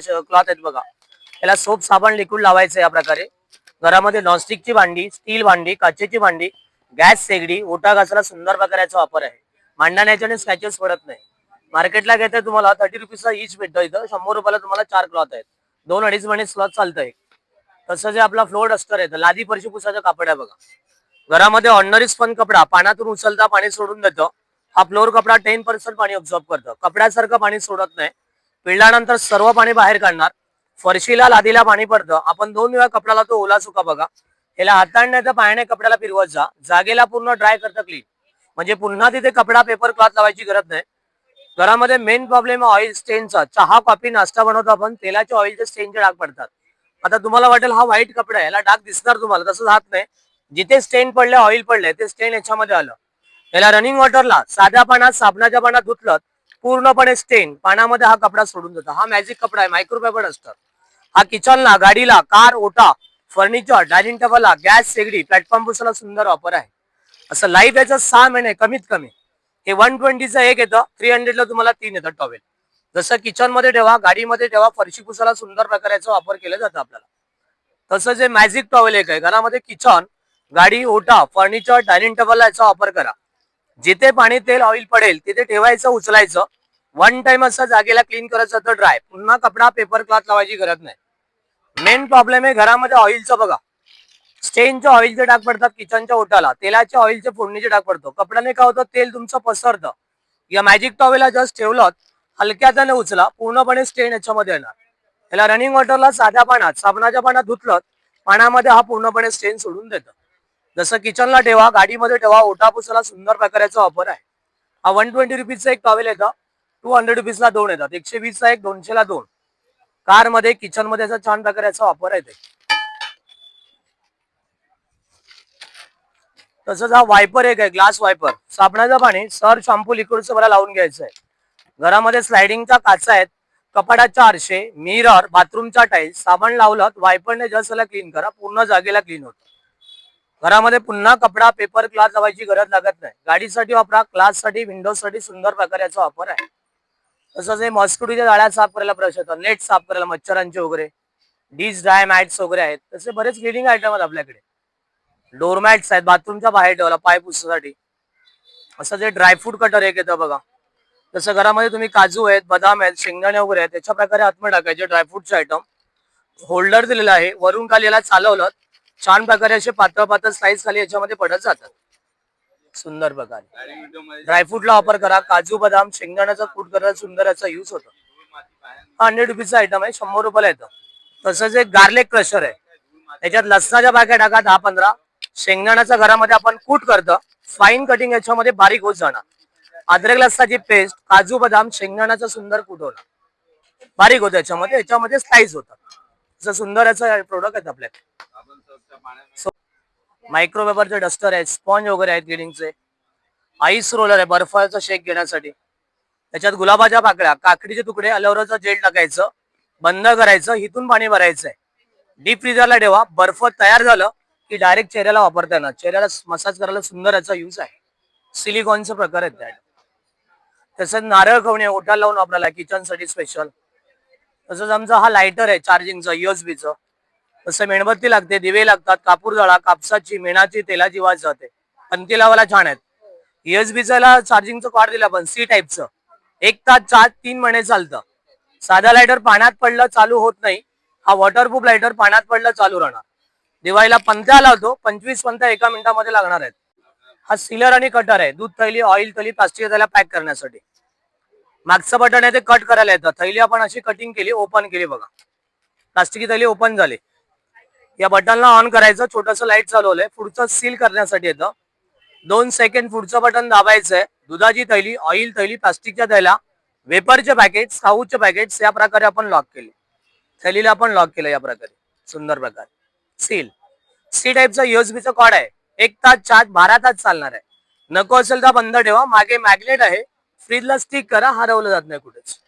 Cloth आहेत बघा, याला सोप साबण लिक्विड लावायचं या प्रकारे. घरामध्ये नॉनस्टिकची भांडी, स्टील भांडी, काचेची भांडी, गॅस शेगडी, ओटा घासायला सुंदर प्रकाराचा वापर आहे. मांडण्याने स्क्रॅचेस पडत नाही. मार्केटला घेते तुम्हाला 30 रुपीजचा ईच भेटतो. इथं 100 रुपयाला तुम्हाला 4 क्लॉथ आहेत. 2-2.5 महिने क्लॉथ चालतंय. तसं जे आपला फ्लोर डस्टर आहे, लादी फरशी पुसाचं कापड आहे बघा. घरामध्ये ऑर्डनरी स्पंज कपडा पाण्यातून उचलता पाणी सोडून देतो. हा फ्लोर कपडा 10% पाणी ऑब्झॉर्ब करतो. कपड्यासारखं पाणी सोडत नाही. पिळल्यानंतर सर्व पाणी बाहेर काढणार. फरशीला लादीला पाणी पडतं. आपण 2 वेळा कपडा लावतो ओला सुका बघा. याला हाताने नाही तर पायाने कपड्याला फिरवत जा. जागेला पूर्ण ड्राय करतं क्लीन. म्हणजे पुन्हा तिथे कपडा पेपर क्लॉथ लावायची गरज नाही. घरामध्ये मेन प्रॉब्लेम ऑइल स्टेनचा. चहा कॉफी नाश्ता बनवतो आपण, तेलाचे ऑइलचे स्टेनचे डाग पडतात. आता तुम्हाला वाटेल हा व्हाईट कपडा आहे, याला डाग दिसणार तुम्हाला, तसं राहत नाही. जिथे स्टेन पडले, ऑइल पडले, ते स्टेन याच्यामध्ये आलं. याला रनिंग वॉटरला साध्या पाण्यात साबणाच्या पाण्यात धुतलं पूर्णपणे स्टेन पाण्यामध्ये हा कपडा सोडून देतो. हा मॅजिक कपडा आहे, मायक्रोफायबर असतं. हा किचनला, गाडीला, कार, ओटा, फर्निचर, डायनिंग टेबलला, गॅस शेगडी, प्लॅटफॉर्म पुसायला सुंदर वापर आहे. असं लाईफ याचं 6 महिने कमीत कमी. हे 120चं एक येतं, 300ला तुम्हाला 3 येतात टॉवेल. जसं किचन मध्ये ठेवा, गाडीमध्ये ठेवा, फरशी पुसायला सुंदर प्रकाराचा वापर केला जातो आपल्याला. तसं जे मॅजिक टॉवेल एक आहे, घरामध्ये किचन, गाडी, ओटा, फर्निचर, डायनिंग टेबलला याचा वापर करा. जिथे पाणी तेल ऑइल पडेल तिथे ठेवायचं, उचलायचं. 1 टाइम असं जागेला क्लीन करायचं तर ड्राय. पुन्हा कपडा पेपर क्लॉथ लावायची गरज नाही. मेन प्रॉब्लेम आहे घरामध्ये ऑइलचं बघा. स्टेनचे ऑइलचे डाग पडतात किचनच्या ओटाला, तेलाच्या ऑइलचे फोडणीचे डाग पडतो. कपड्याने काय होतं, तेल तुमचं पसरतं. या मॅजिक टॉवेलला जस्ट ठेवलं, हलक्याने उचला, पूर्णपणे स्टेन याच्यामध्ये येणार. याला रनिंग वॉटरला साध्या पाण्यात साबणाच्या पाण्यात धुतलं, पाण्यामध्ये हा पूर्णपणे स्टेन सोडून देतं. जसं किचनला ठेवा, गाडीमध्ये ठेवा, ओटा पुसायला सुंदर प्रकाराचा वापर आहे. हा 120 रुपीजचा एक टॉवेल येतं, 200 रुपीजला 2 येतात, 120चा एक, 200ला 2. कार मध्ये, किचन मध्ये याचा छान प्रकाराचा वापर आहे. तसंच हा वायपर एक आहे, ग्लास वायपर. साबणाचं पाणी सर्फ शॅम्पू लिक्विडचं मला लावून घ्यायचं आहे. घरामध्ये स्लायडिंगच्या काचा आहेत, कपाटाच्या आरशे, मिरर, बाथरूमचा टाईल्स. साबण लावलं वायपरने जस्ट त्याला क्लीन करा, पूर्ण जागेला क्लीन होतं. घरामध्ये पुन्हा कपडा पेपर क्लॉथ लावायची गरज लागत नाही. गाडीसाठी वापरा, क्लाससाठी, विंडोजसाठी सुंदर प्रकाराचा वापर आहे. तसंच हे मॉस्किटोच्या जाळ्या साफ करायला ब्रश येतात, नेट साफ करायला मच्छरांचे वगैरे, डिश ड्राय मॅट्स वगैरे आहेत. तसे बरेच क्लिनिंग आयटम आहेत आपल्याकडे. डोरमॅट्स आहेत बाथरूमच्या बाहेर ठेवायला, पाय पुसण्यासाठी. असं जे ड्रायफ्रूट कटर एक येतं बघा. जसं घरामध्ये तुम्ही काजू आहेत, बदाम आहेत, शेंगदाणे वगैरे आहेत, त्याच्या प्रकारे आतमध्ये टाकायचे ड्रायफ्रूटचे आयटम. होल्डर दिलेला आहे, वरून खाली याला चालवलं छान प्रकारे असे पातळ पातळ स्लाइस खाली याच्यामध्ये पडत जातात. सुंदर प्रकारे ड्रायफ्रूटला वापर करा. काजू बदाम शेंगदाण्याचा कूट करायला सुंदर याचा यूज होतो. 100 रुपीजचा आयटम आहे, 100 रुपयाला येतं. तसंच एक गार्लिक क्रशर आहे, त्याच्यात लसणाच्या बागा टाका 10-15. शेंगदाण्याचा घरामध्ये आपण कूट करतो, फाईन कटिंग याच्यामध्ये बारीक होत जाणार. अद्रक लसणाची पेस्ट, काजू बदाम शेंगदाण्याचा सुंदर कूट होणार, बारीक होतं याच्यामध्ये स्लाइस होतात. असं सुंदर याचं प्रोडक्ट आहेत आपल्याकडे. मायक्रोवेबरचे डस्टर आहेत, स्पॉन्ज वगैरे आहेत क्लिनिंगचे. आईस रोलर आहे बर्फाचा शेक घेण्यासाठी. त्याच्यात गुलाबाच्या पाकळ्या, काकडीचे तुकडे, अलोवेराचं जेल टाकायचं, बंद करायचं, इथून पाणी भरायचंय. डीप फ्रीजरला ठेवा. बर्फ तयार झालं की डायरेक्ट चेहऱ्याला वापरता येणार. चेहऱ्याला मसाज करायला सुंदर याचा यूज आहे. सिलिकॉनचा प्रकार आहेत त्यात. तसंच नारळ खवणे ओठाला लावून वापरायला किचन साठी स्पेशल. तसंच आमचा हा लायटर आहे चार्जिंगचा USB-चं. तसं मेणबत्ती लागते, दिवे लागतात, कापूर जळा, कापसाची, मेणाची, तेलाची वास जाते. पंती लावायला छान आहेत. USB-ला चार्जिंगचं कॉर्ड दिलं आपण C टाईपचं. 1 तास 3 महिने चालतं. साधा लायटर पाण्यात पडलं चालू होत नाही. हा वॉटरप्रूफ लायटर पाण्यात पडलं चालू राहणार. दिवाळीला पंत्या लावतो, 25 पंत्या 1 मिनिटामध्ये लागणार आहेत. हा सीलर आणि कटर आहे, दूध थैली, ऑइल थैली, प्लास्टिक थैल्या पॅक करण्यासाठी. मागचं बटन आहे ते कट करायला येतं. थैली आपण अशी कटिंग केली, ओपन केली बघा, प्लास्टिकी थैली ओपन झाली. या बटनला ऑन करायचं, छोटंसं लाईट चालवलंय, पुढचं सील करण्यासाठी येतं. 2 सेकंड पुढचं बटन दाबायचंय. दुधाची थैली, ऑइल थैली, प्लास्टिकच्या थैल्या, वेपरचे पॅकेट, साऊथचे पॅकेट्स या प्रकारे आपण लॉक केले. थैलीला आपण लॉक केलं या प्रकारे सुंदर प्रकारे. सील C टाईपचा USB-चं कॉर्ड आहे. 1 तास चार्ज 12 तास चालणार आहे. नको असेल तर बंद ठेवा. मागे मॅग्नेट आहे, फ्रीजला स्टिक करा, हरवलं जात नाही कुठेच.